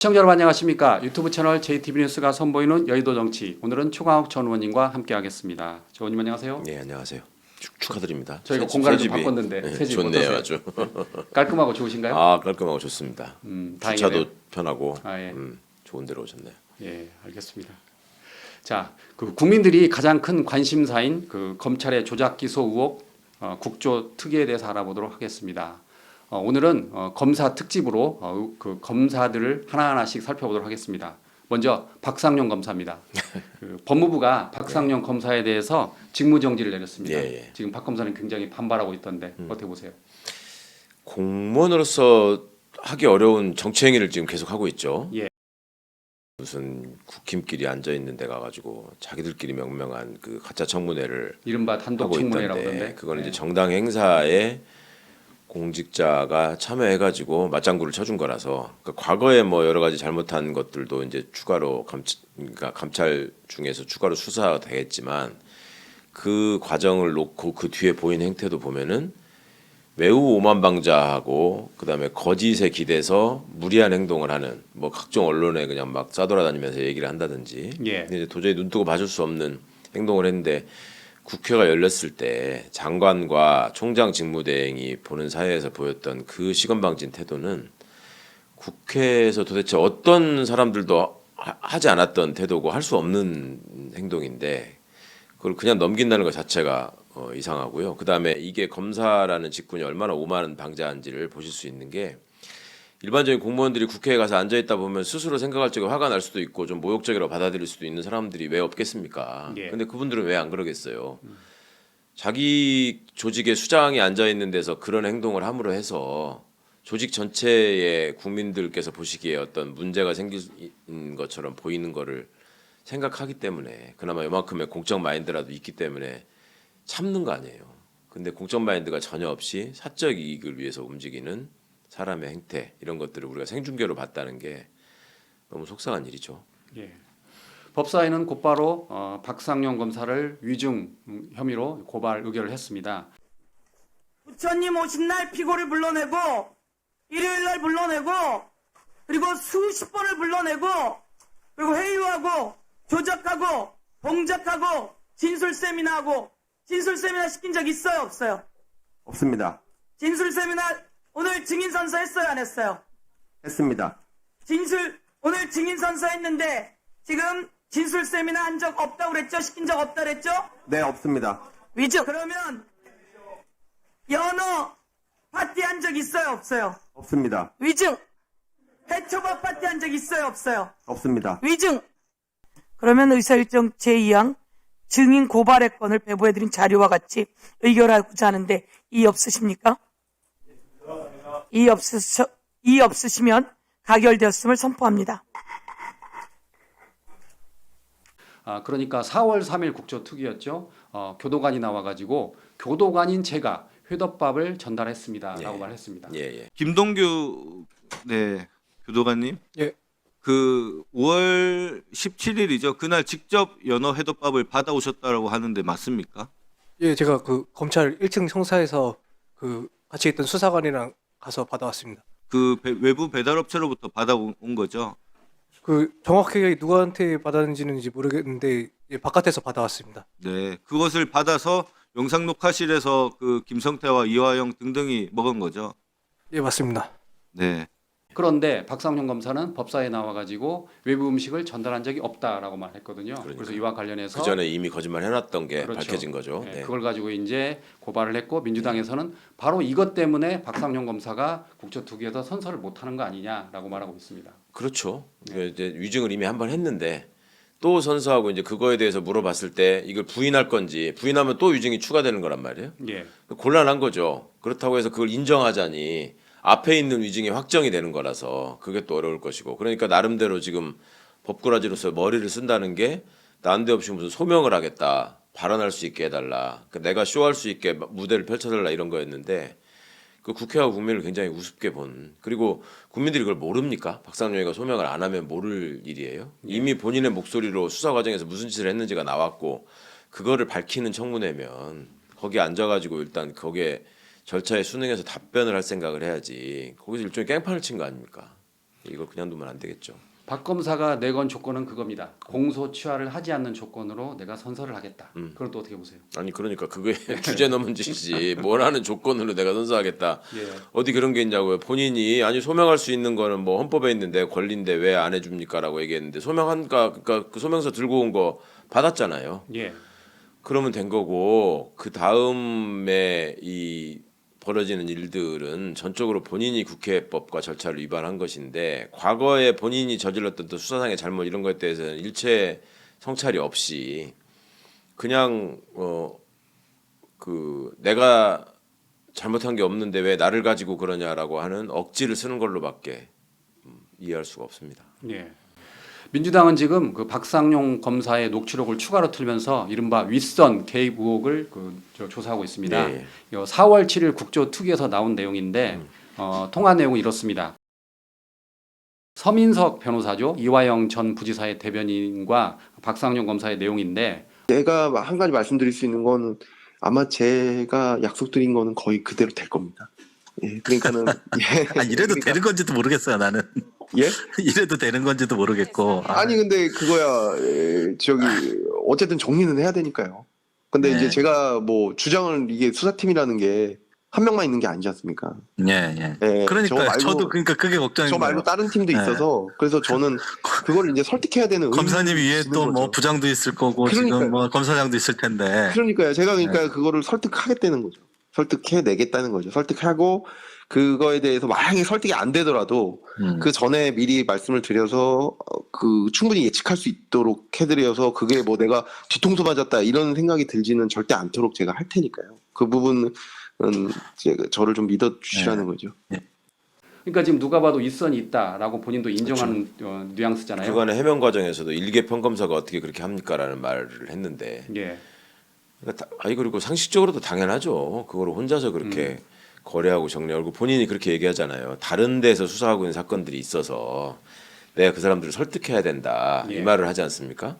시청자 여러분 안녕하십니까. 유튜브 채널 JTB 뉴스가 선보이는 여의도 정치. 오늘은 최광욱 전 의원님과 함께하겠습니다. 전 의원님 안녕하세요. 네, 안녕하세요. 축하드립니다. 저희가 공간을 좀 새집이, 바꿨는데 네, 새집 좋네요, 어떠세요? 아주. 깔끔하고 좋으신가요? 아, 깔끔하고 좋습니다. 다행이네요. 주차도 편하고 예. 좋은 데로 오셨네요. 예, 알겠습니다. 자, 그 국민들이 가장 큰 관심사인 그 검찰의 조작 기소 의혹 국조 특위에 대해서 알아보도록 하겠습니다. 오늘은 검사 특집으로 그 검사들을 하나하나씩 살펴보도록 하겠습니다. 먼저 박상용 검사입니다. 그 법무부가 박상용 검사에 대해서 직무정지를 내렸습니다. 예. 지금 박 검사는 굉장히 반발하고 있던데 어떻게 보세요? 공무원으로서 하기 어려운 정치 행위를 지금 계속 하고 있죠. 예. 무슨 국힘끼리 앉아 있는 데 가가지고 자기들끼리 명명한 그 가짜 청문회를 이른바 단독 하고 청문회라고 있던데 그러던데. 그거는 네. 이제 정당 행사에 공직자가 참여해가지고 맞장구를 쳐준 거라서 그러니까 과거에 뭐 여러 가지 잘못한 것들도 이제 추가로 그러니까 감찰 중에서 추가로 수사가 되겠지만 그 과정을 놓고 그 뒤에 보인 행태도 보면은 매우 오만방자하고 그다음에 거짓에 기대서 무리한 행동을 하는 뭐 각종 언론에 그냥 막 싸돌아다니면서 얘기를 한다든지 예. 근데 이제 도저히 눈뜨고 봐줄 수 없는 행동을 했는데 국회가 열렸을 때 장관과 총장 직무대행이 보는 사회에서 보였던 그 시건방진 태도는 국회에서 도대체 어떤 사람들도 하지 않았던 태도고 할 수 없는 행동인데 그걸 그냥 넘긴다는 것 자체가 이상하고요. 그다음에 이게 검사라는 직군이 얼마나 오만방자한지를 보실 수 있는 게 일반적인 공무원들이 국회에 가서 앉아 있다 보면 스스로 생각할 적에 화가 날 수도 있고 좀 모욕적이라고 받아들일 수도 있는 사람들이 왜 없겠습니까? 예. 근데 그분들은 왜 안 그러겠어요? 자기 조직의 수장이 앉아 있는 데서 그런 행동을 함으로 해서 조직 전체의 국민들께서 보시기에 어떤 문제가 생길 것처럼 보이는 거를 생각하기 때문에 그나마 이만큼의 공적 마인드라도 있기 때문에 참는 거 아니에요. 근데 공적 마인드가 전혀 없이 사적 이익을 위해서 움직이는 사람의 행태 이런 것들을 우리가 생중계로 봤다는 게 너무 속상한 일이죠. 예. 법사위는 곧바로 박상용 검사를 위증 혐의로 고발 의결을 했습니다. 부처님 오신 날 피고를 불러내고 일요일 날 불러내고 그리고 수십 번을 불러내고 그리고 회유하고 조작하고 봉작하고 진술 세미나하고 진술 세미나 시킨 적 있어요 없어요? 없습니다. 진술 세미나 오늘 증인 선서했어요 안 했어요? 했습니다. 오늘 증인 선서했는데 지금 진술 세미나 한 적 없다고 그랬죠? 시킨 적 없다 그랬죠? 네, 없습니다. 위증. 그러면 연어 파티 한 적 있어요 없어요? 없습니다. 위증. 해초밥 파티 한 적 있어요 없어요? 없습니다. 위증. 그러면 의사일정 제2항 증인 고발의 건을 배부해드린 자료와 같이 의결하고자 하는데 이의 없으십니까? 이의 없으시면 가결되었음을 선포합니다. 그러니까 4월 3일 국조특위였죠. 교도관이 나와가지고 교도관인 제가 회덮밥을 전달했습니다라고 예. 말했습니다. 예. 김동규 교도관님. 예. 그 5월 17일이죠. 그날 직접 연어 회덮밥을 받아오셨다고 하는데 맞습니까? 예, 제가 그 검찰 1층 형사에서 그 같이 있던 수사관이랑 가서 받아왔습니다. 그 외부 배달업체로부터 받아온 거죠. 그 정확하게 누구한테 받았는지는 모르겠는데 예, 바깥에서 받아왔습니다. 네, 그것을 받아서 영상 녹화실에서 그 김성태와 이화영 등등이 먹은 거죠. 예, 맞습니다. 네. 그런데 박상용 검사는 법사에 나와가지고 외부 음식을 전달한 적이 없다라고 말했거든요. 그래서 이와 관련해서 그 전에 이미 거짓말 해놨던 게 그렇죠. 밝혀진 거죠. 네, 네. 그걸 가지고 이제 고발을 했고 민주당에서는 바로 이것 때문에 박상용 검사가 국조특위에서 선서를 못하는 거 아니냐라고 말하고 있습니다. 그렇죠. 이제 위증을 이미 한 번 했는데 또 선서하고 이제 그거에 대해서 물어봤을 때 이걸 부인할 건지 부인하면 또 위증이 추가되는 거란 말이에요. 예. 곤란한 거죠. 그렇다고 해서 그걸 인정하자니 앞에 있는 위증이 확정이 되는 거라서 그게 또 어려울 것이고 그러니까 나름대로 지금 법꾸라지로서 머리를 쓴다는 게 난데없이 무슨 소명을 하겠다 발언할 수 있게 해달라 내가 쇼할 수 있게 무대를 펼쳐달라 이런 거였는데 그 국회와 국민을 굉장히 우습게 본 그리고 국민들이 그걸 모릅니까? 박상용이가 소명을 안 하면 모를 일이에요. 이미 본인의 목소리로 수사 과정에서 무슨 짓을 했는지가 나왔고 그거를 밝히는 청문회면 거기 앉아가지고 일단 거기에 절차에 순응해서 답변을 할 생각을 해야지 거기서 일종의 깽판을 친 거 아닙니까? 이거 그냥 두면 안 되겠죠. 박 검사가 내건 조건은 그겁니다. 공소취하를 하지 않는 조건으로 내가 선서를 하겠다. 그걸 또 어떻게 보세요? 아니 그러니까 그게 주제 넘은 짓이지. 뭘 하는 조건으로 내가 선서하겠다. 예. 어디 그런 게 있냐고요. 본인이 아니 소명할 수 있는 거는 뭐 헌법에 있는데 권리인데 왜 안 해줍니까라고 얘기했는데 그러니까 그 소명서 들고 온 거 받았잖아요. 예. 그러면 된 거고 그 다음에 이 벌어지는 일들은 전적으로 본인이 국회법과 절차를 위반한 것인데 과거에 본인이 저질렀던 또 수사상의 잘못 이런 것에 대해서는 일체 성찰이 없이 그냥 그 내가 잘못한 게 없는데 왜 나를 가지고 그러냐라고 하는 억지를 쓰는 걸로밖에 이해할 수가 없습니다. 예. 민주당은 지금 그 박상용 검사의 녹취록을 추가로 틀면서 이른바 윗선 개입 의혹을 조사하고 있습니다. 네. 4월 7일 국조특위에서 나온 내용인데 통화 내용은 이렇습니다. 서민석 변호사죠. 이화영 전 부지사의 대변인과 박상용 검사의 내용인데 제가 한 가지 말씀드릴 수 있는 거는 아마 제가 약속드린 거는 거의 그대로 될 겁니다. 예, 그러니까는 예, 아, 이래도 그러니까- 되는 건지도 모르겠어요, 나는. 예? 이래도 되는 건지도 모르겠고. 아니 근데 그거야 저기 어쨌든 정리는 해야 되니까요. 근데 네. 이제 제가 뭐 주장을 이게 수사팀이라는 게 한 명만 있는 게 아니지 않습니까? 예, 예. 예, 그러니까 저도 그러니까 그게 걱정인 저 거예요. 말고 다른 팀도 네. 있어서 그래서 저는 그걸 이제 설득해야 되는 검사님 의무가 위에 있는 또 뭐 거죠. 부장도 있을 거고 그러니까요. 지금 뭐 검사장도 있을 텐데. 그러니까요. 제가 그러니까 그거를 설득하겠다는 거죠. 설득해내겠다는 거죠. 설득하고 그거에 대해서 만약에 설득이 안 되더라도 그 전에 미리 말씀을 드려서 그 충분히 예측할 수 있도록 해드려서 그게 뭐 내가 뒤통수 맞았다 이런 생각이 들지는 절대 않도록 제가 할 테니까요. 그 부분은 제가 저를 좀 믿어주시라는 거죠. 그러니까 지금 누가 봐도 윗선이 있다라고 본인도 인정하는 뉘앙스잖아요. 그간의 해명 과정에서도 일개 평검사가 어떻게 그렇게 합니까라는 말을 했는데 예. 그러니까 아니 그리고 상식적으로도 당연하죠. 그거를 혼자서 그렇게 거래하고 정리하고 본인이 그렇게 얘기하잖아요. 다른 데서 수사하고 있는 사건들이 있어서 내가 그 사람들을 설득해야 된다 이 예. 말을 하지 않습니까?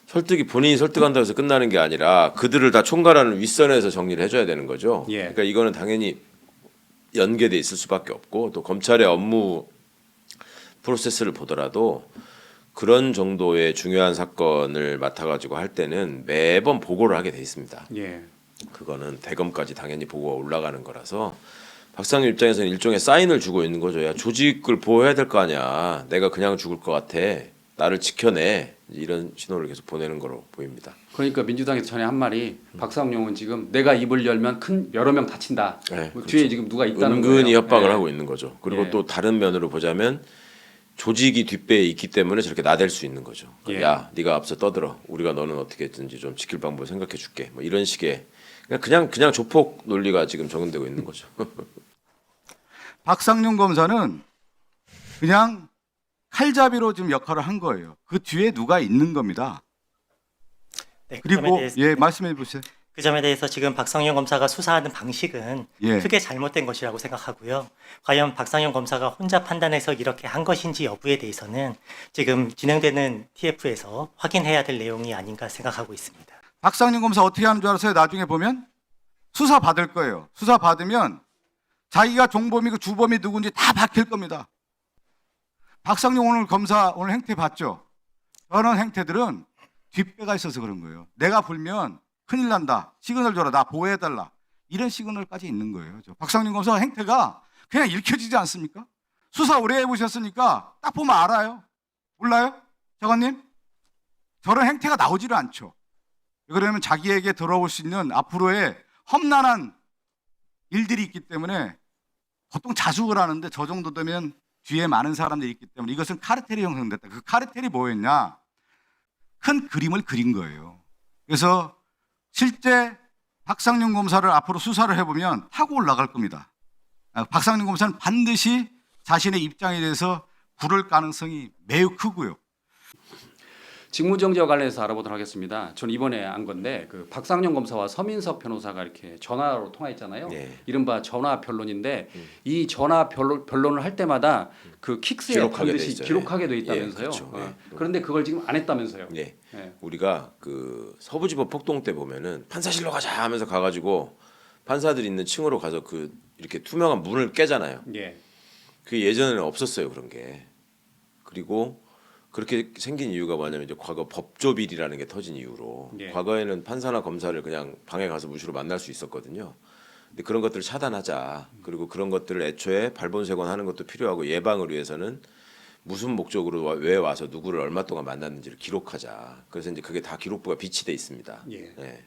설득이 본인이 설득한다고 해서 끝나는 게 아니라 그들을 다 총괄하는 윗선에서 정리를 해줘야 되는 거죠. 예. 그러니까 이거는 당연히 연계돼 있을 수밖에 없고 또 검찰의 업무 프로세스를 보더라도 그런 정도의 중요한 사건을 맡아가지고 할 때는 매번 보고를 하게 돼 있습니다. 예. 그거는 대검까지 당연히 보고가 올라가는 거라서 박상용 입장에서는 일종의 사인을 주고 있는 거죠. 야, 조직을 보호해야 될 거 아니야. 내가 그냥 죽을 것 같아. 나를 지켜내. 이런 신호를 계속 보내는 거로 보입니다. 그러니까 민주당에서 전에 한 말이 박상용은 지금 내가 입을 열면 여러 명 다친다. 네, 뭐 그렇죠. 뒤에 지금 누가 있다는 은근히 거예요. 협박을 예. 하고 있는 거죠. 그리고 예. 또 다른 면으로 보자면 조직이 뒷배에 있기 때문에 저렇게 나댈 수 있는 거죠. 예. 야, 네가 앞서 떠들어. 우리가 너는 어떻게 했든지 좀 지킬 방법을 생각해 줄게. 뭐 이런 식의 그냥 조폭 논리가 지금 적용되고 있는 거죠. 박상용 검사는 그냥 칼잡이로 지금 역할을 한 거예요. 그 뒤에 누가 있는 겁니다. 네, 그 점에 그리고 대해서, 예 말씀해 보세요. 그 점에 대해서 지금 박상용 검사가 수사하는 방식은 예. 크게 잘못된 것이라고 생각하고요. 과연 박상용 검사가 혼자 판단해서 이렇게 한 것인지 여부에 대해서는 지금 진행되는 TF에서 확인해야 될 내용이 아닌가 생각하고 있습니다. 박상용 검사 어떻게 하는 줄 알았어요? 나중에 보면 수사 받을 거예요. 수사 받으면 자기가 종범이고 주범이 누군지 다 밝힐 겁니다. 박상용 오늘 검사 오늘 행태 봤죠? 저런 행태들은 뒷배가 있어서 그런 거예요. 내가 불면 큰일 난다. 시그널 줘라. 나 보호해달라. 이런 시그널까지 있는 거예요. 박상용 검사 행태가 그냥 읽혀지지 않습니까? 수사 오래 해보셨으니까 딱 보면 알아요. 몰라요? 장관님? 저런 행태가 나오지를 않죠. 그러면 자기에게 들어올 수 있는 앞으로의 험난한 일들이 있기 때문에 보통 자숙을 하는데 저 정도 되면 뒤에 많은 사람들이 있기 때문에 이것은 카르텔이 형성됐다. 그 카르텔이 뭐였냐? 큰 그림을 그린 거예요. 그래서 실제 박상용 검사를 앞으로 수사를 해보면 타고 올라갈 겁니다. 박상용 검사는 반드시 자신의 입장에 대해서 부를 가능성이 매우 크고요. 직무정지와 관련해서 알아보도록 하겠습니다. 저는 이번에 안 건데 그 박상용 검사와 서민석 변호사가 이렇게 전화로 통화했잖아요. 네. 이른바 전화 변론인데 이 전화 변론을 할 때마다 그 킥스에 기록하게 돼 반드시 있어요. 기록하게 돼 예, 있다면서요. 그렇죠. 예. 그런데 그걸 지금 안 했다면서요. 네. 예. 우리가 그 서부지법 폭동 때 보면은 판사실로 가자 하면서 가가지고 판사들 있는 층으로 가서 그 이렇게 투명한 문을 깨잖아요. 예. 그 예전에는 없었어요 그런 게. 그리고 그렇게 생긴 이유가 뭐냐면 이제 과거 법조비리라는 게 터진 이유로 예. 과거에는 판사나 검사를 그냥 방에 가서 무시로 만날 수 있었거든요. 근데 그런 것들을 차단하자. 그리고 그런 것들을 애초에 발본색원하는 것도 필요하고 예방을 위해서는 무슨 목적으로 왜 와서 누구를 얼마 동안 만났는지를 기록하자. 그래서 이제 그게 다 기록부가 비치돼 있습니다. 예. 예.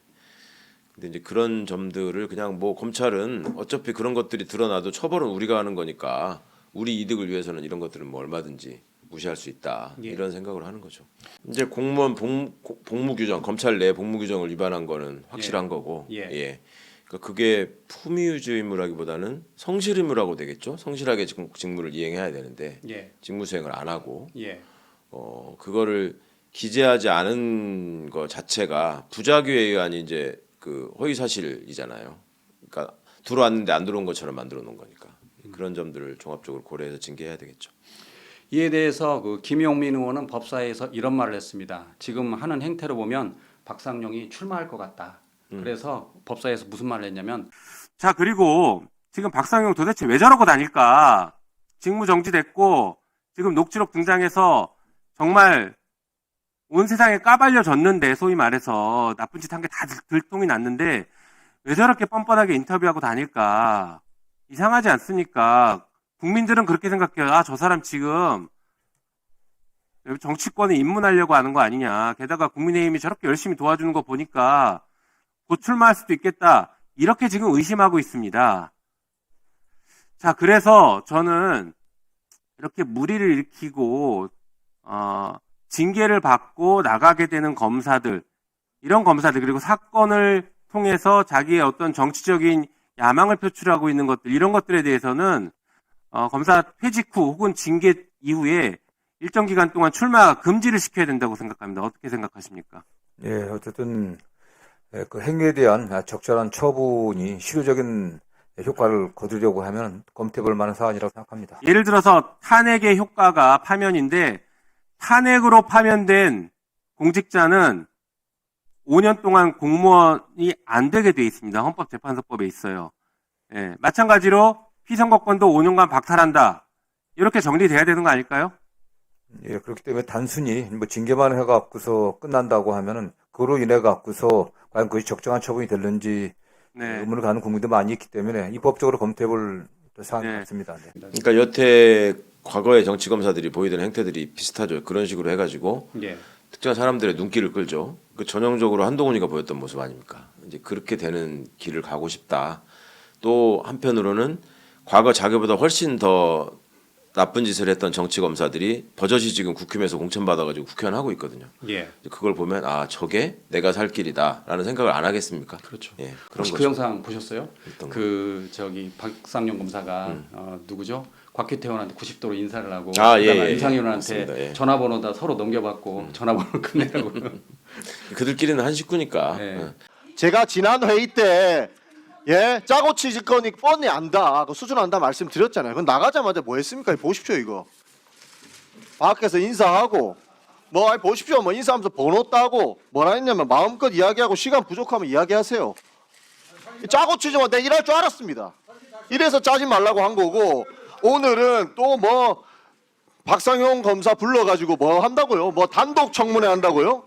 근데 이제 그런 점들을 그냥 뭐 검찰은 어차피 그런 것들이 드러나도 처벌은 우리가 하는 거니까 우리 이득을 위해서는 이런 것들은 뭐 얼마든지 무시할 수 있다. 예. 이런 생각을 하는 거죠. 이제 공무원 복무 규정, 검찰 내 복무 규정을 위반한 거는 확실한 거고. 예. 예. 그러니까 그게 품위유지 의무라기보다는 성실 의무라고 되겠죠. 성실하게 직무를 이행해야 되는데 예. 직무 수행을 안 하고 예. 그거를 기재하지 않은 것 자체가 부작위에 의한 이제 그 허위 사실이잖아요. 그러니까 들어왔는데 안 들어온 것처럼 만들어 놓은 거니까 그런 점들을 종합적으로 고려해서 징계해야 되겠죠. 이에 대해서 그 김용민 의원은 법사위에서 이런 말을 했습니다. 지금 하는 행태로 보면 박상용이 출마할 것 같다. 그래서 법사위에서 무슨 말을 했냐면, 자, 그리고 지금 박상용 도대체 왜 저러고 다닐까? 직무 정지됐고 지금 녹취록 등장해서 정말 온 세상에 까발려졌는데, 소위 말해서 나쁜 짓 한 게 다 들통이 났는데 왜 저렇게 뻔뻔하게 인터뷰하고 다닐까? 이상하지 않습니까? 국민들은 그렇게 생각해요. 아, 저 사람 지금 정치권에 입문하려고 하는 거 아니냐. 게다가 국민의힘이 저렇게 열심히 도와주는 거 보니까 곧 출마할 수도 있겠다. 이렇게 지금 의심하고 있습니다. 자, 그래서 저는 이렇게 무리를 일으키고 징계를 받고 나가게 되는 검사들, 이런 검사들, 그리고 사건을 통해서 자기의 어떤 정치적인 야망을 표출하고 있는 것들, 이런 것들에 대해서는 검사 퇴직 후 혹은 징계 이후에 일정 기간 동안 출마 금지를 시켜야 된다고 생각합니다. 어떻게 생각하십니까? 예, 어쨌든 그 행위에 대한 적절한 처분이 실효적인 효과를 거두려고 하면 검토해볼 만한 사안이라고 생각합니다. 예를 들어서 탄핵의 효과가 파면인데, 탄핵으로 파면된 공직자는 5년 동안 공무원이 안 되게 돼 있습니다. 헌법재판소법에 있어요. 예, 마찬가지로 피선거권도 5년간 박탈한다. 이렇게 정리돼야 되는 거 아닐까요? 예, 그렇기 때문에 단순히 뭐 징계만 해갖고서 끝난다고 하면은 그로 인해 갖고서 과연 그것이 적정한 처분이 될는지 네. 의문을 가는 국민도 많이 있기 때문에 입법적으로 검토해볼 사안이 네. 같습니다. 네. 그러니까 여태 과거의 정치 검사들이 보이던 행태들이 비슷하죠. 그런 식으로 해가지고 예. 특정한 사람들의 눈길을 끌죠. 그 전형적으로 한동훈이가 보였던 모습 아닙니까? 이제 그렇게 되는 길을 가고 싶다. 또 한편으로는 과거 자기보다 훨씬 더 나쁜 짓을 했던 정치 검사들이 버젓이 지금 국힘에서 공천받아가지고 국회의원 하고 있거든요. 예. 그걸 보면 아, 저게 내가 살 길이다라는 생각을 안 하겠습니까? 그렇죠. 예, 그런 혹시 거죠. 그 영상 보셨어요? 어떤 거? 그 저기 박상용 검사가 누구죠? 곽규태 의원한테 90도로 인사를 하고 아, 예, 그다음에 예, 이상희 예. 의원한테 맞습니다. 예. 전화번호 다 서로 넘겨받고 전화번호 끝내라고. 그들끼리는 한 식구니까. 예. 예. 제가 지난 회의 때 짜고 치질 거니 뻔히 안다. 그 수준한다 말씀드렸잖아요. 그건 나가자마자 뭐 했습니까? 보십시오 이거. 밖에서 인사하고 보십시오. 인사하면서 번호 따고 뭐라 했냐면 마음껏 이야기하고 시간 부족하면 이야기하세요. 짜고 치지만 내가 일할 줄 알았습니다. 이래서 짜지 말라고 한 거고 오늘은 또 박상용 검사 불러가지고 뭐 한다고요? 단독 청문회 한다고요?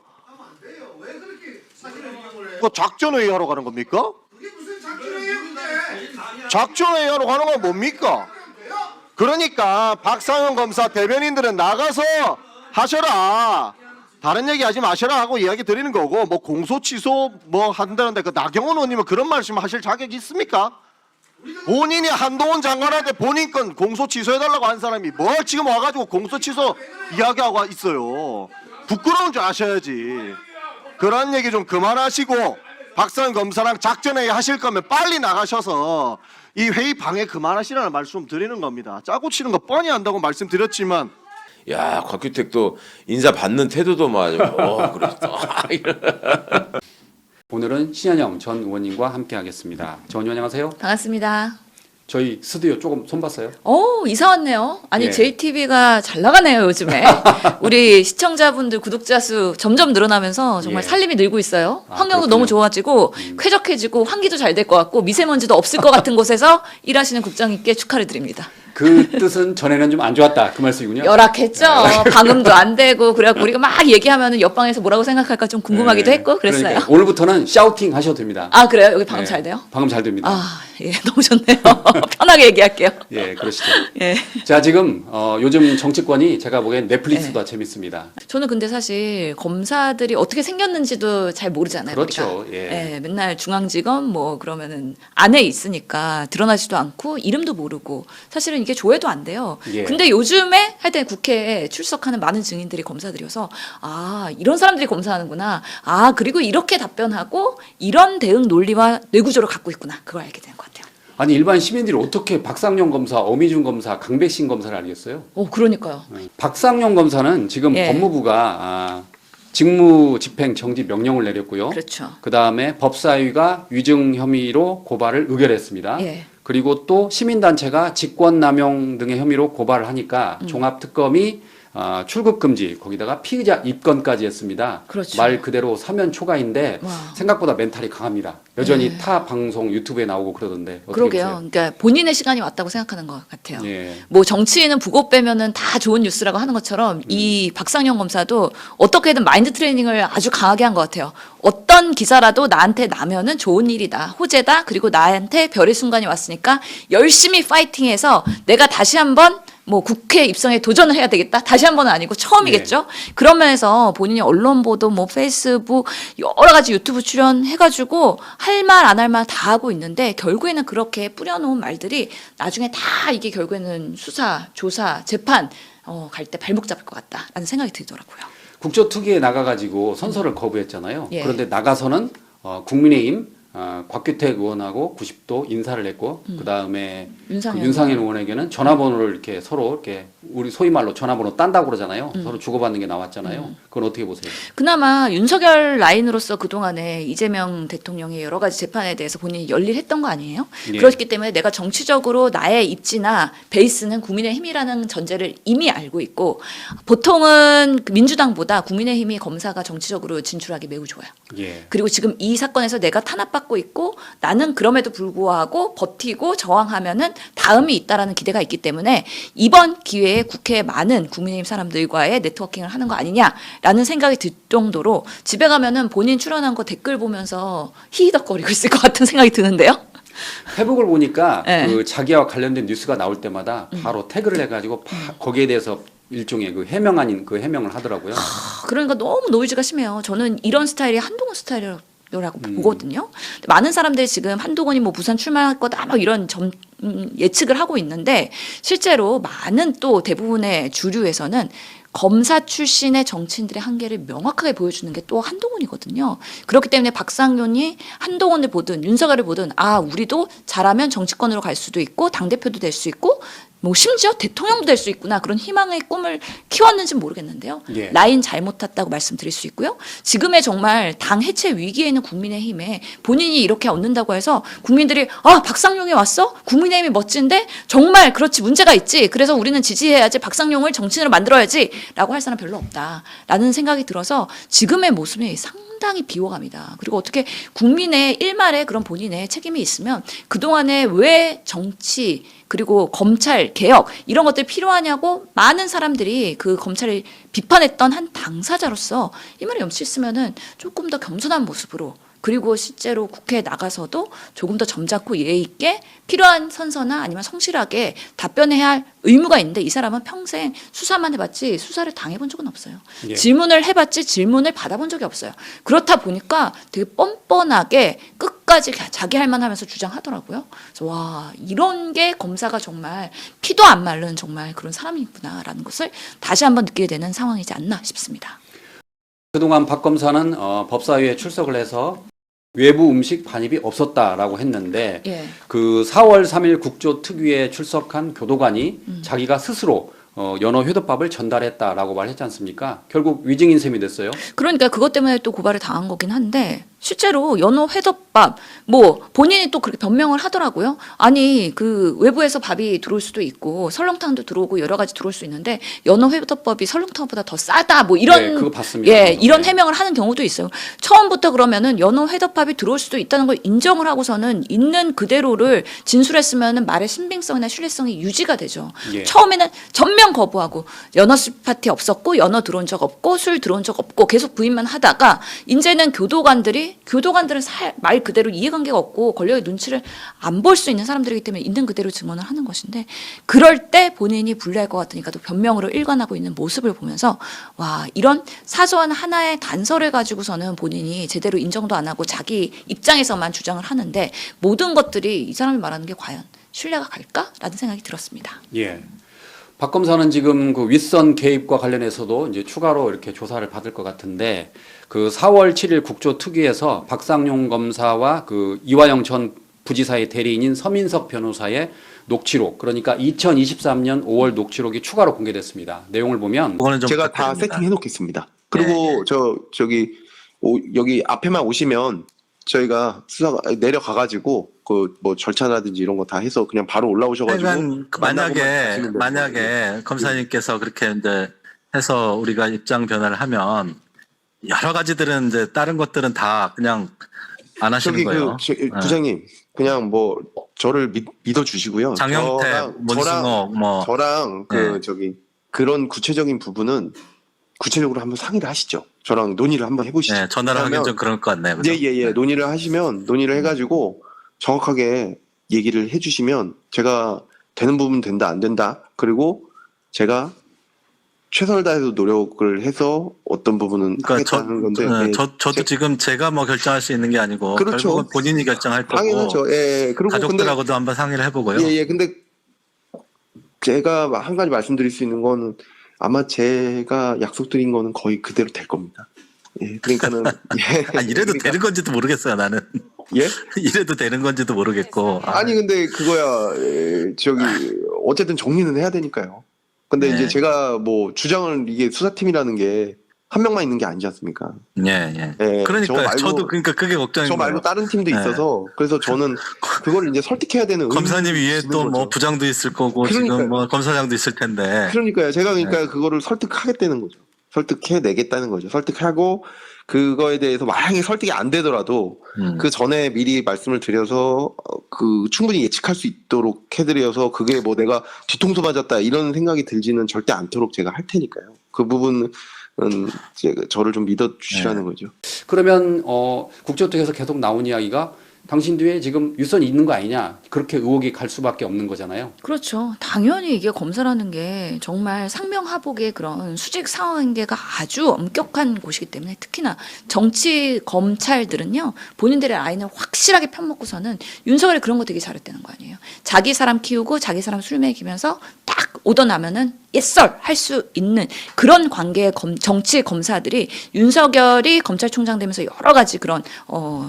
그 작전회의 하러 가는 겁니까? 작전회의 하러 가는 건 뭡니까? 그러니까 박상용 검사 대변인들은 나가서 하셔라. 다른 얘기 하지 마셔라 하고 이야기 드리는 거고 공소 취소 한다는데 그 나경원 의원님은 그런 말씀 하실 자격이 있습니까? 본인이 한동훈 장관한테 본인 건 공소 취소해달라고 한 사람이 뭘 지금 와가지고 공소 취소 이야기하고 있어요. 부끄러운 줄 아셔야지. 그런 얘기 좀 그만하시고 박상용 검사랑 작전회의 하실 거면 빨리 나가셔서 이 회의 방해 그만하시라는 말씀 드리는 겁니다. 짜고 치는 거 뻔히 한다고 말씀드렸지만 야, 곽규택도 인사 받는 태도도 그렇다. 오늘은 신현영 전 의원님과 함께하겠습니다. 전 의원 안녕하세요. 반갑습니다. 저희 스튜디오 조금 손봤어요? 이사 왔네요. 아니, 예. JTB가 잘 나가네요, 요즘에. 우리 시청자분들, 구독자 수 점점 늘어나면서 정말 예. 살림이 늘고 있어요. 아, 환경도 그렇군요. 너무 좋아지고, 쾌적해지고, 환기도 잘 될 것 같고, 미세먼지도 없을 것 같은 곳에서 일하시는 국장님께 축하를 드립니다. 그 뜻은 전에는 좀 안 좋았다 그 말씀이군요. 열악했죠. 방음도 안 되고 그래갖고 우리가 막 얘기하면은 옆방에서 뭐라고 생각할까 좀 궁금하기도 했고 그랬어요. 그러니까 오늘부터는 샤우팅 하셔도 됩니다. 아 그래요? 여기 방음 네, 잘 돼요? 방음 잘 됩니다. 아 예, 너무 좋네요. 편하게 얘기할게요. 예, 그러시죠. 예. 자, 지금 요즘 정치권이 제가 보기엔 넷플릭스보다 재밌습니다. 저는 근데 사실 검사들이 어떻게 생겼는지도 잘 모르잖아요. 그렇죠. 우리가. 예. 예, 맨날 중앙지검 뭐 그러면은 안에 있으니까 드러나지도 않고 이름도 모르고 사실은 이게 조회도 안 돼요. 예. 근데 요즘에 하여튼 국회에 출석하는 많은 증인들이 검사들이어서 아 이런 사람들이 검사하는구나. 아 그리고 이렇게 답변하고 이런 대응 논리와 뇌구조를 갖고 있구나. 그걸 알게 된 것 같아요. 아니 일반 시민들이 어떻게 박상용 검사, 어미준 검사, 강백신 검사를 알겠어요? 그러니까요. 박상용 검사는 지금 예. 법무부가 직무집행 정지 명령을 내렸고요. 그렇죠. 그 다음에 법사위가 위증 혐의로 고발을 의결했습니다. 예. 그리고 또 시민단체가 직권남용 등의 혐의로 고발을 하니까 종합특검이 출국 금지 거기다가 피의자 입건까지 했습니다. 그렇죠. 말 그대로 사면 초과인데 와. 생각보다 멘탈이 강합니다. 여전히 네. 타 방송 유튜브에 나오고 그러던데 어떻게 그러게요. 보세요? 그러니까 본인의 시간이 왔다고 생각하는 것 같아요. 예. 뭐 정치인은 부고 빼면은 다 좋은 뉴스라고 하는 것처럼 이 박상영 검사도 어떻게든 마인드 트레이닝을 아주 강하게 한 것 같아요. 어떤 기사라도 나한테 나면은 좋은 일이다, 호재다, 그리고 나한테 별의 순간이 왔으니까 열심히 파이팅해서 내가 다시 한번 뭐 국회 입성에 도전을 해야 되겠다. 다시 한 번은 아니고 처음이겠죠. 그런 면에서 본인이 언론 보도, 뭐 페이스북 여러 가지 유튜브 출연해가지고 할 말 안 할 말 다 하고 있는데 결국에는 그렇게 뿌려놓은 말들이 나중에 다 이게 결국에는 수사, 조사, 재판 갈 때 발목 잡을 것 같다라는 생각이 들더라고요. 국조특위에 나가가지고 선서를 거부했잖아요. 예. 그런데 나가서는 국민의힘 곽규택 의원하고 90도 인사를 했고 그 다음에 윤상현 의원에게는 전화번호를 이렇게 서로 이렇게 우리 소위 말로 전화번호 딴다고 그러잖아요. 서로 주고받는 게 나왔잖아요. 그건 어떻게 보세요? 그나마 윤석열 라인으로서 그동안에 이재명 대통령의 여러 가지 재판에 대해서 본인이 열일했던 거 아니에요? 예. 그렇기 때문에 내가 정치적으로 나의 입지나 베이스는 국민의힘이라는 전제를 이미 알고 있고 보통은 민주당보다 국민의힘이 검사가 정치적으로 진출하기 매우 좋아요. 예. 그리고 지금 이 사건에서 내가 탄압받고 있고 나는 그럼에도 불구하고 버티고 저항하면은 다음이 있다라는 기대가 있기 때문에 이번 기회에 국회에 많은 국민의힘 사람들과의 네트워킹을 하는 거 아니냐라는 생각이 들 정도로 집에 가면은 본인 출연한 거 댓글 보면서 히히덕거리고 있을 것 같은 생각이 드는데요. 페북을 보니까 네. 그 자기와 관련된 뉴스가 나올 때마다 바로 태그를 해가지고 거기에 대해서 일종의 그 해명 아닌 그 해명을 하더라고요. 그러니까 너무 노이즈가 심해요. 저는 이런 스타일이 한동훈 스타일이라고 보거든요. 많은 사람들이 지금 한동훈이 뭐 부산 출마할 거다 막 이런 예측을 하고 있는데 실제로 많은 또 대부분의 주류에서는 검사 출신의 정치인들의 한계를 명확하게 보여주는 게 또 한동훈이거든요. 그렇기 때문에 박상용이 한동훈을 보든 윤석열을 보든 우리도 잘하면 정치권으로 갈 수도 있고 당대표도 될 수 있고 뭐 심지어 대통령도 될 수 있구나 그런 희망의 꿈을 키웠는지는 모르겠는데요. 예. 라인 잘못 탔다고 말씀드릴 수 있고요. 지금의 정말 당 해체 위기에 있는 국민의힘에 본인이 이렇게 얻는다고 해서 국민들이 박상용이 왔어? 국민의힘이 멋진데 정말 그렇지 문제가 있지. 그래서 우리는 지지해야지 박상용을 정치인으로 만들어야지 라고 할 사람 별로 없다라는 생각이 들어서 지금의 모습이 상당히 비호감이다. 그리고 어떻게 국민의 일말에 그런 본인의 책임이 있으면 그동안에 왜 정치 그리고 검찰 개혁 이런 것들이 필요하냐고 많은 사람들이 그 검찰을 비판했던 한 당사자로서 이 말이 염치있으면은 조금 더 겸손한 모습으로 그리고 실제로 국회에 나가서도 조금 더 점잖고 예의 있게 필요한 선서나 아니면 성실하게 답변해야 할 의무가 있는데 이 사람은 평생 수사만 해봤지 수사를 당해본 적은 없어요. 예. 질문을 해봤지 질문을 받아본 적이 없어요. 그렇다 보니까 되게 뻔뻔하게 끝까지 자기 할 만하면서 주장하더라고요. 그래서 와 이런 게 검사가 정말 피도 안 마른 정말 그런 사람이구나라는 것을 다시 한번 느끼게 되는 상황이지 않나 싶습니다. 그동안 박 검사는 법사위에 출석을 해서 외부 음식 반입이 없었다라고 했는데 예. 그 4월 3일 국조특위에 출석한 교도관이 자기가 스스로 연어 회덮밥을 전달했다라고 말했지 않습니까? 결국 위증인 셈이 됐어요. 그러니까 그것 때문에 또 고발을 당한 거긴 한데 실제로 연어 회덮밥 뭐 본인이 또 그렇게 변명을 하더라고요. 아니 그 외부에서 밥이 들어올 수도 있고 설렁탕도 들어오고 여러 가지 들어올 수 있는데 연어 회덮밥이 설렁탕보다 더 싸다 뭐 이런 네, 그거 봤습니다. 예, 이런 네. 해명을 하는 경우도 있어요. 처음부터 그러면은 연어 회덮밥이 들어올 수도 있다는 걸 인정을 하고서는 있는 그대로를 진술했으면은 말의 신빙성이나 신뢰성이 유지가 되죠. 예. 처음에는 전면 거부하고 연어 술 파티 없었고 연어 들어온 적 없고 술 들어온 적 없고 계속 부인만 하다가 이제는 교도관들은 말 그대로 이해관계가 없고 권력의 눈치를 안 볼 수 있는 사람들이기 때문에 있는 그대로 증언을 하는 것인데 그럴 때 본인이 불리할 것 같으니까 또 변명으로 일관하고 있는 모습을 보면서 와 이런 사소한 하나의 단서를 가지고서는 본인이 제대로 인정도 안 하고 자기 입장에서만 주장을 하는데 모든 것들이 이 사람이 말하는 게 과연 신뢰가 갈까라는 생각이 들었습니다. 예. 박 검사는 지금 그 윗선 개입과 관련해서도 이제 추가로 이렇게 조사를 받을 것 같은데 그 4월 7일 국조특위에서 박상용 검사와 그 이화영 전 부지사의 대리인인 서민석 변호사의 녹취록, 그러니까 2023년 5월 녹취록이 추가로 공개됐습니다. 내용을 보면 제가 다 세팅해 놓겠습니다. 그리고 여기 앞에만 오시면 저희가 수사 내려가가지고 그 뭐 절차라든지 이런 거 다 해서 그냥 바로 올라오셔가지고 그러니까 만약에 검사님께서 그렇게 이제 해서 우리가 입장 변화를 하면 여러 가지들은 이제 다른 것들은 다 그냥 안 하시는 거예요. 부장님 그냥 뭐 저를 믿어 주시고요. 장영태, 문승호 저랑 그런 구체적인 부분은 구체적으로 한번 상의를 하시죠. 저랑 논의를 한번 해보시죠. 네, 전화를 하긴 좀 그럴 것 같네요. 그죠? 예. 논의를 하시면 논의를 해가지고 정확하게 얘기를 해주시면 제가 되는 부분 된다 안 된다. 그리고 제가 최선을 다해서 노력을 해서 어떤 부분은 하겠다는 건데. 저도 지금 제가 뭐 결정할 수 있는 게 아니고 그렇죠. 결국은 본인이 결정할 거고. 당연하죠. 예. 그리고 가족들하고도 한번 상의를 해보고요. 예. 근데 제가 한 가지 말씀드릴 수 있는 거는 아마 제가 약속드린 거는 거의 그대로 될 겁니다. 예. 그러니까는 이래도 되는 건지도 모르겠어요. 나는. 예? 이래도 되는 건지도 모르겠고. 아니 근데 그거야 어쨌든 정리는 해야 되니까요. 근데 이제 제가 뭐 주장을 이게 수사팀이라는 게 한 명만 있는 게 아니지 않습니까? 예. 그러니까 저도 그러니까 그게 걱정인 저 거예요. 말고 다른 팀도 있어서 그래서 저는 그걸 이제 설득해야 되는 검사님 위에 또 뭐 부장도 있을 거고 지금 뭐 검사장도 있을 텐데. 그러니까요. 제가 그거를 설득하겠다는 거죠. 설득해내겠다는 거죠. 설득하고 그거에 대해서 만약에 설득이 안 되더라도 그 전에 미리 말씀을 드려서 그 충분히 예측할 수 있도록 해드려서 그게 뭐 내가 뒤통수 맞았다 이런 생각이 들지는 절대 않도록 제가 할 테니까요. 그 부분은 저를 좀 믿어주시라는 거죠. 그러면 국조특위에서 계속 나온 이야기가 당신 뒤에 지금 윗선이 있는 거 아니냐 그렇게 의혹이 갈 수밖에 없는 거잖아요. 그렇죠. 당연히 이게 검사라는 게 정말 상명하복의 그런 수직 상황관계가 아주 엄격한 곳이기 때문에 특히나 정치 검찰들은요 본인들의 라인을 확실하게 편먹고서는 윤석열이 그런 거 되게 잘했다는 거 아니에요. 자기 사람 키우고 자기 사람 술 먹이면서 딱 오더나면은 예썰 할 수 있는 그런 관계의 정치 검사들이 윤석열이 검찰총장 되면서 여러 가지 그런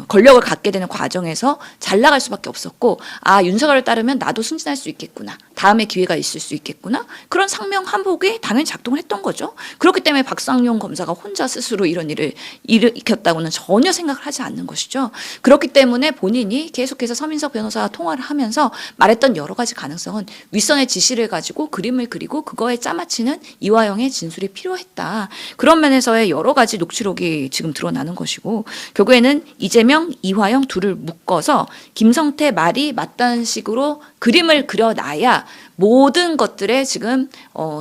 권력을 갖게 되는 과정에서 잘 나갈 수밖에 없었고 윤석열을 따르면 나도 승진할 수 있겠구나. 다음에 기회가 있을 수 있겠구나. 그런 상명하복이 당연히 작동을 했던 거죠. 그렇기 때문에 박상용 검사가 혼자 스스로 이런 일을 일으켰다고는 전혀 생각을 하지 않는 것이죠. 그렇기 때문에 본인이 계속해서 서민석 변호사와 통화를 하면서 말했던 여러 가지 가능성은 윗선의 지시를 가지고 그림을 그리고 그거에 짜맞추는 이화영의 진술이 필요했다. 그런 면에서의 여러 가지 녹취록이 지금 드러나는 것이고 결국에는 이재명, 이화영 둘을 묶어서 김성태 말이 맞다는 식으로 그림을 그려놔야 모든 것들의 지금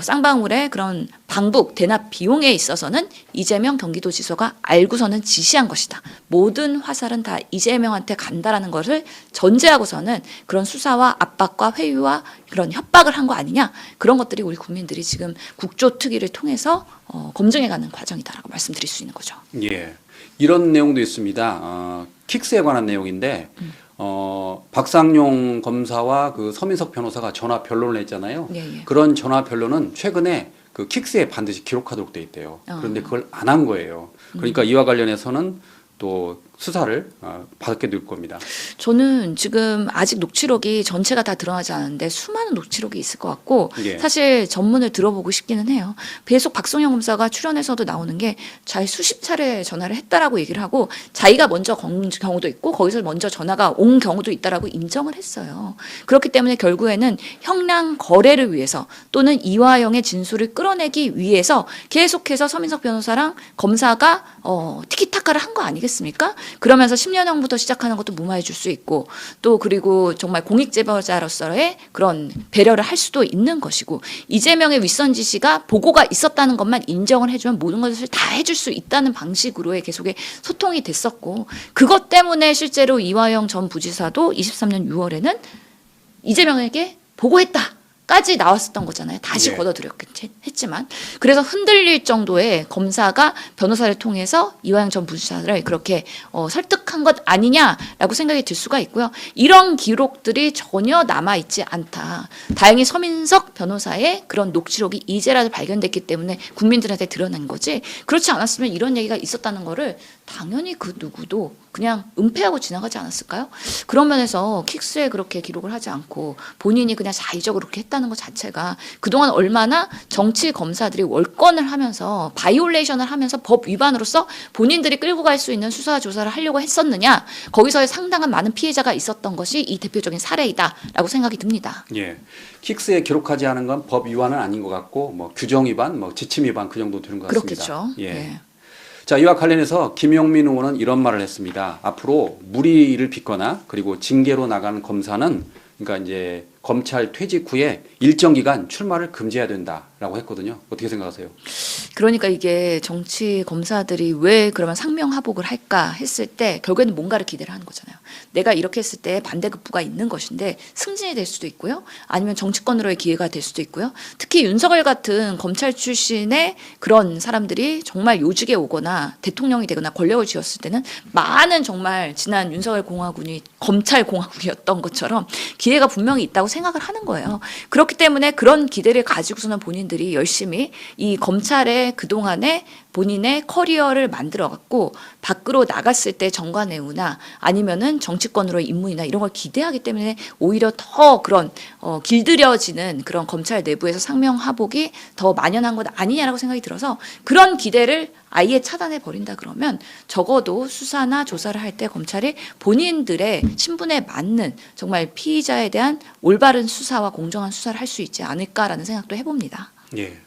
쌍방울의 그런 방북 대납 비용에 있어서는 이재명 경기도지사가 알고서는 지시한 것이다. 모든 화살은 다 이재명한테 간다라는 것을 전제하고서는 그런 수사와 압박과 회유와 그런 협박을 한 거 아니냐. 그런 것들이 우리 국민들이 지금 국조특위를 통해서 검증해가는 과정이다라고 말씀드릴 수 있는 거죠. 예, 이런 내용도 있습니다. 킥스에 관한 내용인데 박상용 검사와 그 서민석 변호사가 전화 변론을 했잖아요. 예. 그런 전화 변론은 최근에 그 킥스에 반드시 기록하도록 돼 있대요. 그런데 그걸 안 한 거예요. 그러니까 이와 관련해서는 또 수사를 받게 될 겁니다. 저는 지금 아직 녹취록이 전체가 다 드러나지 않았는데 수많은 녹취록이 있을 것 같고 예. 사실 전문을 들어보고 싶기는 해요. 계속 박성영 검사가 출연해서도 나오는 게 자기 수십 차례 전화를 했다라고 얘기를 하고 자기가 먼저 건 경우도 있고 거기서 먼저 전화가 온 경우도 있다라고 인정을 했어요. 그렇기 때문에 결국에는 형량 거래를 위해서 또는 이화영의 진술을 끌어내기 위해서 계속해서 서민석 변호사랑 검사가 티키타카를 한 거 아니겠습니까? 그러면서 10년형부터 시작하는 것도 무마해 줄 수 있고 또 그리고 정말 공익제보자로서의 그런 배려를 할 수도 있는 것이고 이재명의 윗선 지시가 보고가 있었다는 것만 인정을 해주면 모든 것을 다 해줄 수 있다는 방식으로의 계속의 소통이 됐었고 그것 때문에 실제로 이화영 전 부지사도 23년 6월에는 이재명에게 보고했다. 까지 나왔었던 거잖아요. 다시 예. 걷어들였겠지만 그래서 흔들릴 정도의 검사가 변호사를 통해서 이화영 전 부지사를 그렇게 설득한 것 아니냐라고 생각이 들 수가 있고요. 이런 기록들이 전혀 남아있지 않다. 다행히 서민석 변호사의 그런 녹취록이 이제라도 발견됐기 때문에 국민들한테 드러난 거지 그렇지 않았으면 이런 얘기가 있었다는 거를 당연히 그 누구도 그냥 은폐하고 지나가지 않았을까요? 그런 면에서 킥스에 그렇게 기록을 하지 않고 본인이 그냥 자의적으로 그렇게 했다는 것 자체가 그동안 얼마나 정치 검사들이 월권을 하면서 바이올레이션을 하면서 법 위반으로서 본인들이 끌고 갈 수 있는 수사 조사를 하려고 했었느냐 거기서 상당한 많은 피해자가 있었던 것이 이 대표적인 사례이다라고 생각이 듭니다. 예. 킥스에 기록하지 않은 건 법 위반은 아닌 것 같고 뭐 규정 위반, 뭐 지침 위반 그 정도 되는 것 같습니다. 그렇겠죠. 예. 예. 자, 이와 관련해서 김용민 의원은 이런 말을 했습니다. 앞으로 무리를 빚거나 그리고 징계로 나가는 검사는 그러니까 이제 검찰 퇴직 후에 일정 기간 출마를 금지해야 된다라고 했거든요. 어떻게 생각하세요? 그러니까 이게 정치 검사들이 왜 그러면 상명하복을 할까 했을 때 결국에는 뭔가를 기대를 하는 거잖아요. 내가 이렇게 했을 때 반대급부가 있는 것인데 승진이 될 수도 있고요. 아니면 정치권으로의 기회가 될 수도 있고요. 특히 윤석열 같은 검찰 출신의 그런 사람들이 정말 요직에 오거나 대통령이 되거나 권력을 쥐었을 때는 많은 정말 지난 윤석열 공화국이 검찰 공화국이었던 것처럼 기회가 분명히 있다고 생각을 하는 거예요. 그렇기 때문에 그런 기대를 가지고서는 본인들이 열심히 이 검찰의 그동안에 본인의 커리어를 만들어갖고 밖으로 나갔을 때 정관예우나 아니면은 정치권으로의 입문이나 이런 걸 기대하기 때문에 오히려 더 그런 길들여지는 그런 검찰 내부에서 상명하복이 더 만연한 것 아니냐라고 생각이 들어서 그런 기대를 아예 차단해 버린다 그러면 적어도 수사나 조사를 할 때 검찰이 본인들의 신분에 맞는 정말 피의자에 대한 올바른 수사와 공정한 수사를 할 수 있지 않을까라는 생각도 해봅니다. 예.